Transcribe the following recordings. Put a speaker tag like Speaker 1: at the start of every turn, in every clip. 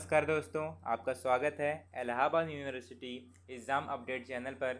Speaker 1: नमस्कार दोस्तों, आपका स्वागत है Allahabad university exam update channel पर।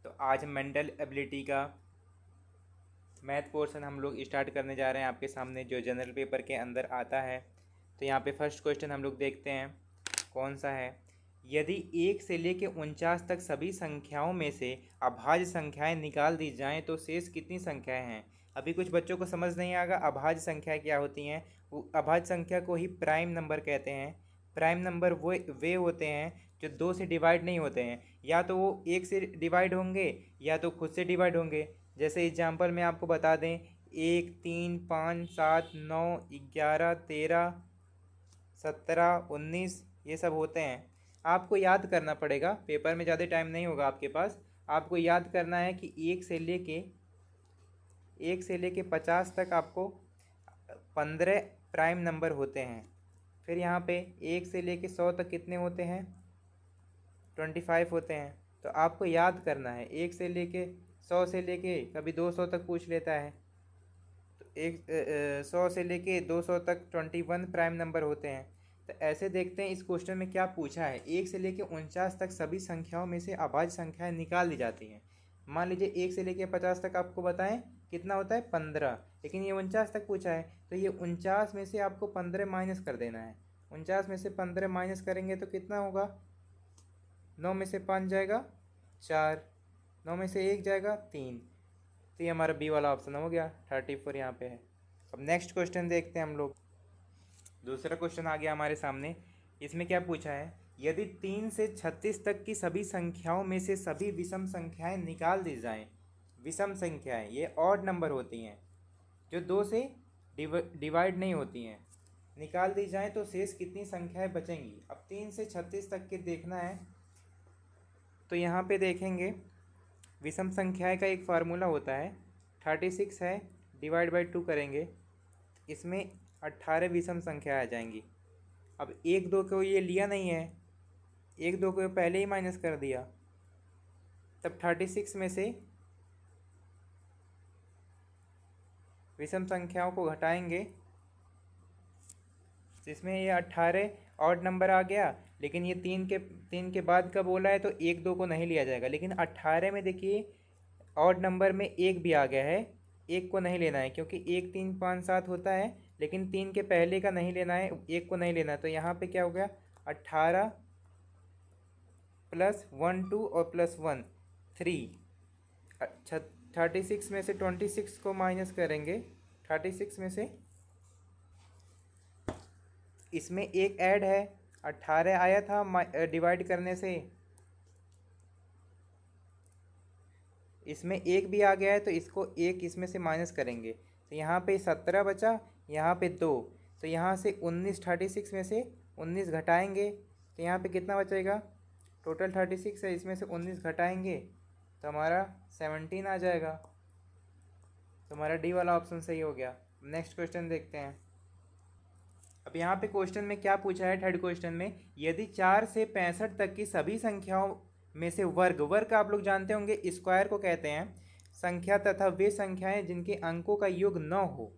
Speaker 1: तो आज मेंटल एबिलिटी का मैथ पोर्शन हम लोग स्टार्ट करने जा रहे हैं आपके सामने, जो जनरल पेपर के अंदर आता है। तो यहाँ पे फर्स्ट क्वेश्चन हम लोग देखते हैं कौन सा है। यदि 1 से लेकर 49 तक सभी संख्याओं में से अभाज्य संख्याएं निकाल दी जाएं तो शेष कितनी संख्याएं हैं। अभी कुछ बच्चों को समझ नहीं आएगा अभाज्य संख्या क्या होती हैं। वो अभाज्य संख्या को ही प्राइम नंबर कहते हैं। प्राइम नंबर वो वे होते हैं जो 2 से डिवाइड नहीं होते हैं, या तो वो 1 से डिवाइड होंगे या तो खुद से डिवाइड होंगे। जैसे एग्जांपल में आपको बता दें, 1, 3, 5, 7, 9, 11, 13, 17, 19 ये सब होते हैं। आपको याद करना पड़ेगा, पेपर में ज़्यादा टाइम नहीं होगा आपके पास। आपको याद करना है कि 1 से लेके 50 तक आपको 15 प्राइम नंबर होते हैं। फिर यहाँ पे 1 से लेके 100 तक कितने होते हैं, 25 होते हैं। तो आपको याद करना है 1 से लेके 100 से लेके कभी 200 तक पूछ लेता है, तो 100 से लेके 200 तक 21 प्राइम नंबर होते हैं। तो ऐसे देखते हैं इस क्वेश्चन में क्या पूछा है। 1 से लेके 49 तक सभी संख्याओं में से अभाज्य संख्याएं निकाल दी जाती हैं। मान लीजिए 1 से लेके 50 तक आपको बताएं कितना होता है, 15, लेकिन ये 49 तक पूछा है। तो ये 49 में से आपको 15 माइनस कर देना है। 49 में से 15 माइनस करेंगे तो कितना होगा, 9 में से 5 जाएगा 4, 9 में से 1 जाएगा 3। तो ये हमारा बी वाला ऑप्शन हो गया, 34 यहाँ पे है। अब नेक्स्ट क्वेश्चन देखते हैं हम लोग। दूसरा क्वेश्चन आ गया हमारे सामने। इसमें क्या पूछा है, यदि 3 से 36 तक की सभी संख्याओं में से सभी विषम संख्याएं निकाल दी जाएं। विषम संख्याएं ये ऑड नंबर होती हैं जो 2 से डिवाइड नहीं होती हैं, निकाल दी जाएं तो शेष कितनी संख्याएं बचेंगी। अब 3 से 36 तक के देखना है। तो यहाँ पे देखेंगे विषम संख्याएं का एक फार्मूला होता है, 36 है डिवाइड बाई 2 करेंगे, इसमें 18 विषम संख्या आ जाएंगी। अब 1, 2 को ये लिया नहीं है, 1, 2 को पहले ही माइनस कर दिया, तब 36 में से विषम संख्याओं को घटाएंगे, जिसमें ये 18 ऑड नंबर आ गया। लेकिन ये 3 के बाद का बोला है तो 1, 2 को नहीं लिया जाएगा। लेकिन 18 में देखिए ऑड नंबर में 1 भी आ गया है, 1 को नहीं लेना है क्योंकि 1, 3, 5, 7 होता है, लेकिन 3 के पहले का नहीं लेना है, 1 को नहीं लेना है। तो यहाँ पे क्या हो गया, 18 प्लस 1 2 और प्लस 1 3। अच्छा, 36 में से 26 को माइनस करेंगे, 36 में से इसमें एक ऐड है, 18 आया था डिवाइड करने से, इसमें 1 भी आ गया है तो इसको 1 इसमें से माइनस करेंगे। तो यहाँ पे 17 बचा, यहाँ पे 2, तो यहाँ से 19, 36 में से 19 घटाएंगे तो यहाँ पे कितना बचेगा, टोटल 36 है, इसमें से 19 घटाएंगे तो हमारा 17 आ जाएगा। तो हमारा डी वाला ऑप्शन सही हो गया। नेक्स्ट क्वेश्चन देखते हैं। अब यहाँ पे क्वेश्चन में क्या पूछा है, थर्ड क्वेश्चन में, यदि 4 से 65 तक की सभी संख्याओं में से वर्ग आप लोग जानते होंगे स्क्वायर को कहते हैं, संख्या तथा वे संख्याएं जिनके अंकों का योग 9 हो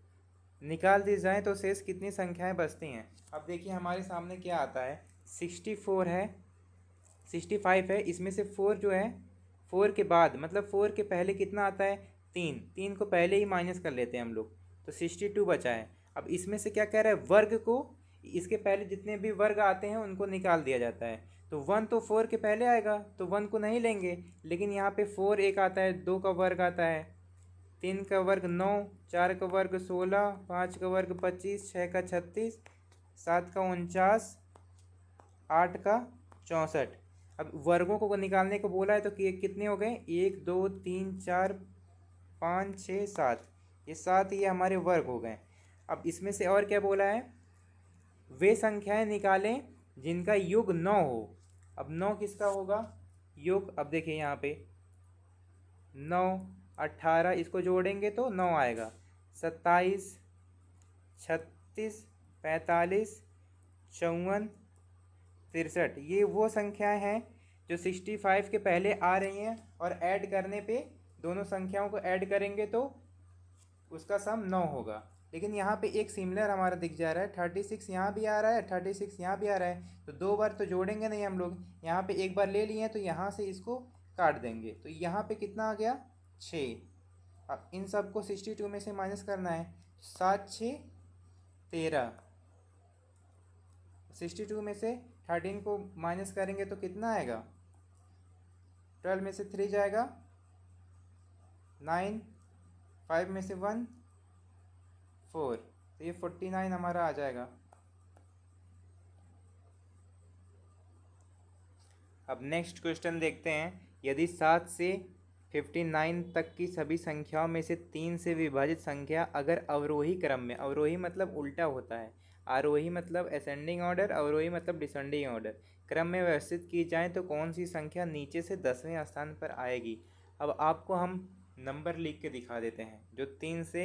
Speaker 1: निकाल दी जाए तो शेष कितनी संख्याएं बचती हैं। अब देखिए हमारे सामने क्या आता है, 64 है, 65 है, इसमें से 4 जो है, 4 के बाद मतलब 4 के पहले कितना आता है, 3 को पहले ही माइनस कर लेते हैं हम लोग, तो 62 बचा है। अब इसमें से क्या कह रहा है, वर्ग को, इसके पहले जितने भी वर्ग आते हैं उनको निकाल दिया जाता है। तो 1 तो 4 के पहले आएगा तो 1 को नहीं लेंगे, लेकिन यहाँ पे 4 एक आता है, 2 का वर्ग आता है, 3 का वर्ग 9, 4 का वर्ग 16, 5 का वर्ग 25, 6 का 36, 7 का 49, 8 का 64। अब वर्गों को निकालने को बोला है तो कितने हो गए, 1 2 3 4 5 6 7, ये 7 ये हमारे वर्ग हो गए। अब इसमें से और क्या बोला है, वे संख्याएं निकालें जिनका योग 9 हो। अब 9 किसका होगा योग, अब देखिए यहाँ पे 9, 18 इसको जोड़ेंगे तो 9 आएगा, 27, 36, 45, 54, 63, ये वो संख्याएं हैं जो 65 के पहले आ रही हैं, और ऐड करने पे दोनों संख्याओं को ऐड करेंगे तो उसका सम 9 होगा। लेकिन यहाँ पे एक सिमिलर हमारा दिख जा रहा है, 36 यहाँ भी आ रहा है, 36 यहाँ भी आ रहा है, तो दो बार तो जोड़ेंगे नहीं हम लोग, यहाँ पे एक बार ले लिए हैं तो यहाँ से इसको काट देंगे, तो यहाँ पे कितना आ गया 6। अब इन सबको 62 में से माइनस करना है, 7 6 13, 62 में से 13 को माइनस करेंगे तो कितना आएगा, 12 में से 3 जाएगा 9, 5 में से 1 4, तो ये 49 हमारा आ जाएगा। अब नेक्स्ट क्वेश्चन देखते हैं, यदि 7 से 59 तक की सभी संख्याओं में से 3 से विभाजित संख्या अगर अवरोही क्रम में, अवरोही मतलब उल्टा होता है, आरोही मतलब असेंडिंग ऑर्डर, अवरोही मतलब डिसेंडिंग ऑर्डर, क्रम में व्यवस्थित की जाए तो कौन सी संख्या नीचे से 10वें स्थान पर आएगी। अब आपको हम नंबर लिख के दिखा देते हैं जो 3 से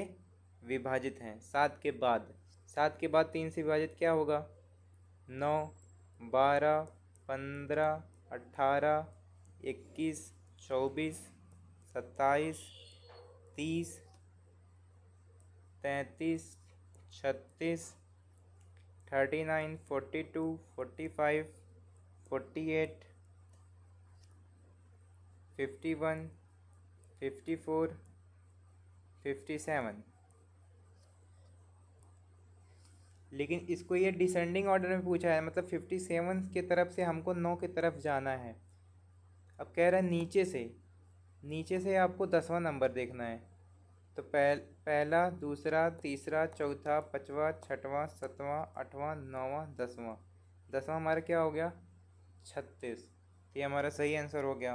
Speaker 1: विभाजित हैं, 7 के बाद, 7 के बाद 3 से विभाजित क्या होगा, 9 12 15 18 21 24 27 30 33 36 39 42 45 48 51 54 57। लेकिन इसको ये डिसेंडिंग ऑर्डर में पूछा है, मतलब 57 की तरफ से हमको 9 की तरफ जाना है। अब कह रहा है नीचे से आपको 10वां नंबर देखना है, तो पहला दूसरा तीसरा चौथा पाँचवा छठवां सातवां आठवां नौवां 10वां, 10वां हमारा क्या हो गया 36, तो ये हमारा सही आंसर हो गया।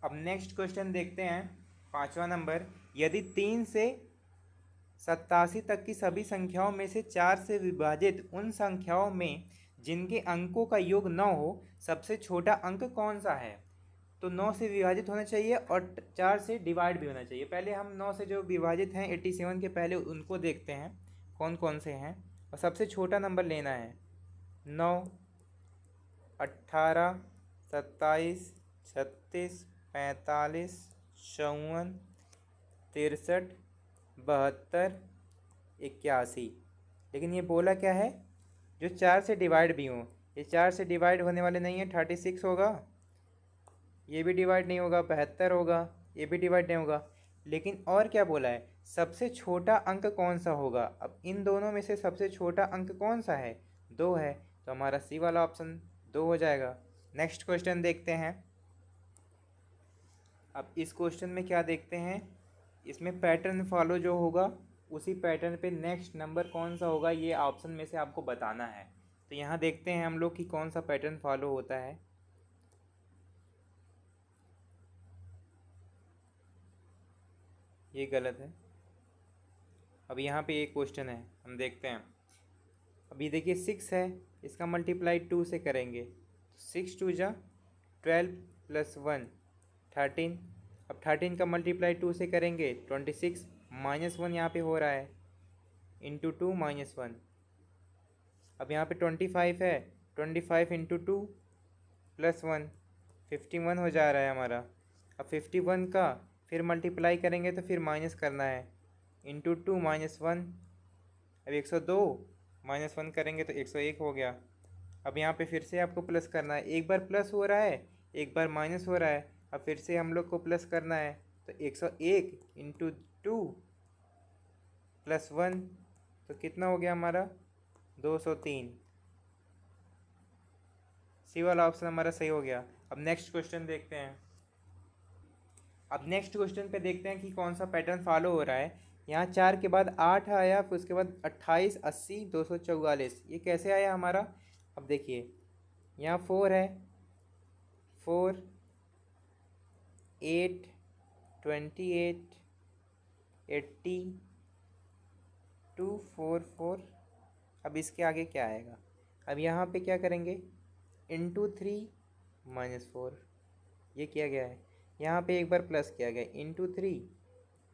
Speaker 1: अब नेक्स्ट क्वेश्चन देखते हैं, 5वां नंबर, यदि 3 से 87 तक की सभी संख्याओं में से 4 से विभाजित उन संख्याओं में जिनके अंकों का योग 9 हो, सबसे छोटा अंक कौन सा है। तो 9 से विभाजित होना चाहिए और 4 से डिवाइड भी होना चाहिए। पहले हम 9 से जो विभाजित हैं 87 के, पहले उनको देखते हैं कौन कौन से हैं, और सबसे छोटा नंबर लेना है। 9 18 27 36 45 54 63 72 81। लेकिन ये बोला क्या है, जो 4 से डिवाइड भी हों, ये 4 से डिवाइड होने वाले नहीं है, 36 होगा, ये भी डिवाइड नहीं होगा, 72 होगा, ये भी डिवाइड नहीं होगा। लेकिन और क्या बोला है, सबसे छोटा अंक कौन सा होगा। अब इन दोनों में से सबसे छोटा अंक कौन सा है, 2 है, तो हमारा सी वाला ऑप्शन 2 हो जाएगा। नेक्स्ट क्वेश्चन देखते हैं। अब इस क्वेश्चन में क्या देखते हैं, इसमें पैटर्न फॉलो जो होगा उसी पैटर्न पे नेक्स्ट नंबर कौन सा होगा, ये ऑप्शन में से आपको बताना है। तो यहाँ देखते हैं हम लोग कि कौन सा पैटर्न फॉलो होता है। ये गलत है। अब यहाँ पे एक क्वेश्चन है, हम देखते हैं। अभी देखिए 6 है, इसका मल्टीप्लाई 2 से करेंगे, 6 2 जा 12 प्लस 1 13। अब 13 का मल्टीप्लाई 2 से करेंगे 26, माइनस 1 यहाँ पे हो रहा है, इंटू 2 माइनस 1। अब यहाँ पे 25 है, 25 इंटू 2 प्लस 1 51 हो जा रहा है हमारा। अब 51 का फिर मल्टीप्लाई करेंगे तो फिर माइनस करना है, इंटू 2 माइनस 1। अब 102 माइनस 1 करेंगे तो 101 हो गया। अब यहाँ पे फिर से आपको प्लस करना है, एक बार प्लस हो रहा है एक बार माइनस हो रहा है, अब फिर से हम लोग को प्लस करना है, तो 101 इंटू 2 प्लस 1, तो कितना हो गया हमारा 203। सी वाला ऑप्शन हमारा सही हो गया। अब नेक्स्ट क्वेश्चन देखते हैं। अब नेक्स्ट क्वेश्चन पे देखते हैं कि कौन सा पैटर्न फॉलो हो रहा है। यहाँ 4 के बाद 8 आया, फिर उसके बाद 28 80 244, ये कैसे आया हमारा। अब देखिए यहाँ 4 है, 4 8 28 80 244। अब इसके आगे क्या आएगा, अब यहाँ पे क्या करेंगे, इंटू 3 माइनस 4, ये किया गया है। यहाँ पे एक बार प्लस किया गया, इंटू 3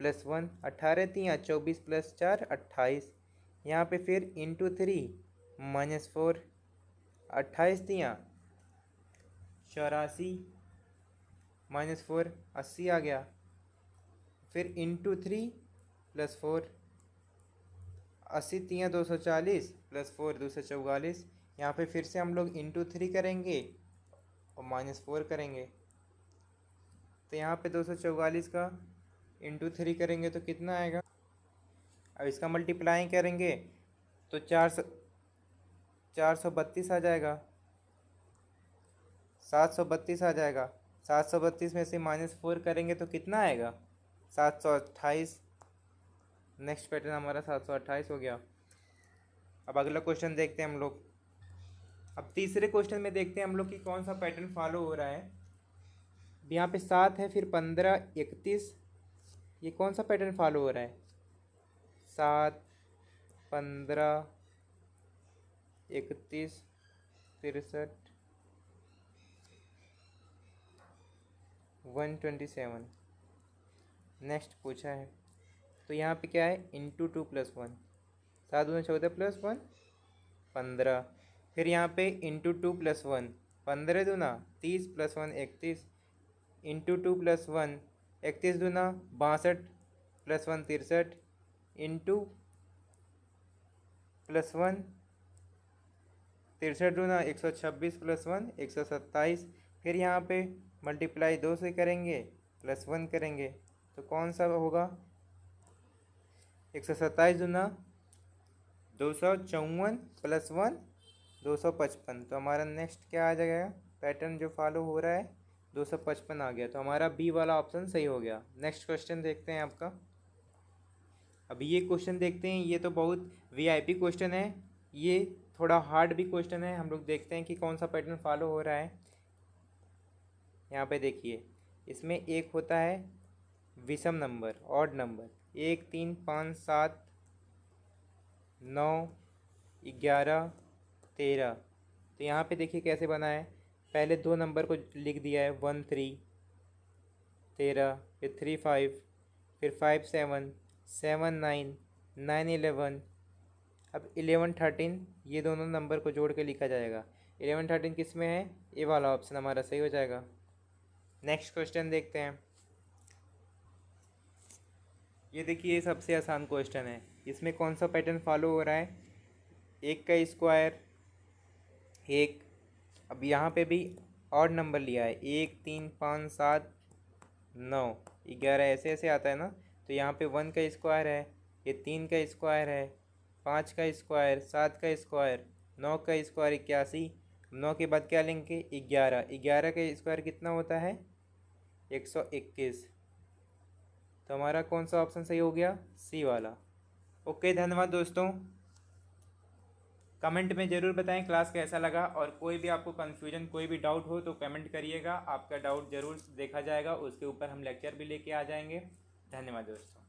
Speaker 1: प्लस 1, 18 3 24 प्लस 4 28। यहाँ पे फिर इंटू 3 माइनस 4, 28 3 84 माइनस 4 80 आ गया। फिर इंटू 3 प्लस 4, अस्सी तियाँ 240 प्लस 4 244। यहाँ पे फिर से हम लोग इंटू 3 करेंगे और -4 करेंगे। तो यहाँ पे 244 का इंटू 3 करेंगे तो कितना आएगा। अब इसका मल्टीप्लाई करेंगे तो 432 आ जाएगा, 732 आ जाएगा। 732 में से -4 करेंगे तो कितना आएगा, 728। नेक्स्ट पैटर्न हमारा 728 हो गया। अब अगला क्वेश्चन देखते हैं हम लोग। अब तीसरे क्वेश्चन में देखते हैं हम लोग कि कौन सा पैटर्न फॉलो हो रहा है। यहाँ पे 7 है, फिर 15 31, ये कौन सा पैटर्न फॉलो हो रहा है। 7 15 31 63 127। नेक्स्ट पूछा है तो यहाँ पे क्या है, इंटू 2 + 1, 7 दूनी 14 + 1 15। फिर यहाँ पे इंटू 2 + 1, 15 दूना 30 + 1 31, इंटू 2 + 1 31 दूना 62 + 1 63, इंटू +1 63 दूना 126 + 1 127। फिर यहाँ पे मल्टीप्लाई 2 से करेंगे +1 करेंगे तो कौन सा होगा, 127 दूना 254 + 1 255। तो हमारा नेक्स्ट क्या आ जाएगा, पैटर्न जो फॉलो हो रहा है 255 आ गया। तो हमारा बी वाला ऑप्शन सही हो गया। नेक्स्ट क्वेश्चन देखते हैं आपका। अभी ये क्वेश्चन देखते हैं, ये तो बहुत वीआईपी क्वेश्चन है, ये थोड़ा हार्ड भी क्वेश्चन है। हम लोग देखते हैं कि कौन सा पैटर्न फॉलो हो रहा है। यहाँ पे देखिए, इसमें एक होता है विषम नंबर, ऑड नंबर, 1 3 5 7 9 11 13। तो यहाँ पे देखिए कैसे बना है, पहले दो नंबर को लिख दिया है 1 3 13, फिर 3 5, फिर 5 7 7 9 9 11। अब 11 13 ये दोनों नंबर को जोड़ के लिखा जाएगा। 11 13 किस में है, ये वाला ऑप्शन हमारा सही हो जाएगा। नेक्स्ट क्वेश्चन देखते हैं। ये देखिए, ये सबसे आसान क्वेश्चन है। इसमें कौन सा पैटर्न फॉलो हो रहा है, 1 का स्क्वायर 1। अब यहाँ पे भी ऑड नंबर लिया है, 1 3 5 7 9 11, ऐसे ऐसे आता है ना। तो यहाँ पे 1 का स्क्वायर है, ये 3 का स्क्वायर है, 5 का स्क्वायर, 7 का स्क्वायर, 9 का स्क्वायर 81। 9 के बाद क्या लेंगे, 11। 11 का स्क्वायर कितना होता है, 121। तो हमारा कौन सा ऑप्शन सही हो गया, सी वाला। ओके, धन्यवाद दोस्तों। कमेंट में ज़रूर बताएं क्लास कैसा लगा, और कोई भी आपको कन्फ्यूजन, कोई भी डाउट हो तो कमेंट करिएगा। आपका डाउट ज़रूर देखा जाएगा, उसके ऊपर हम लेक्चर भी लेके आ जाएंगे। धन्यवाद दोस्तों।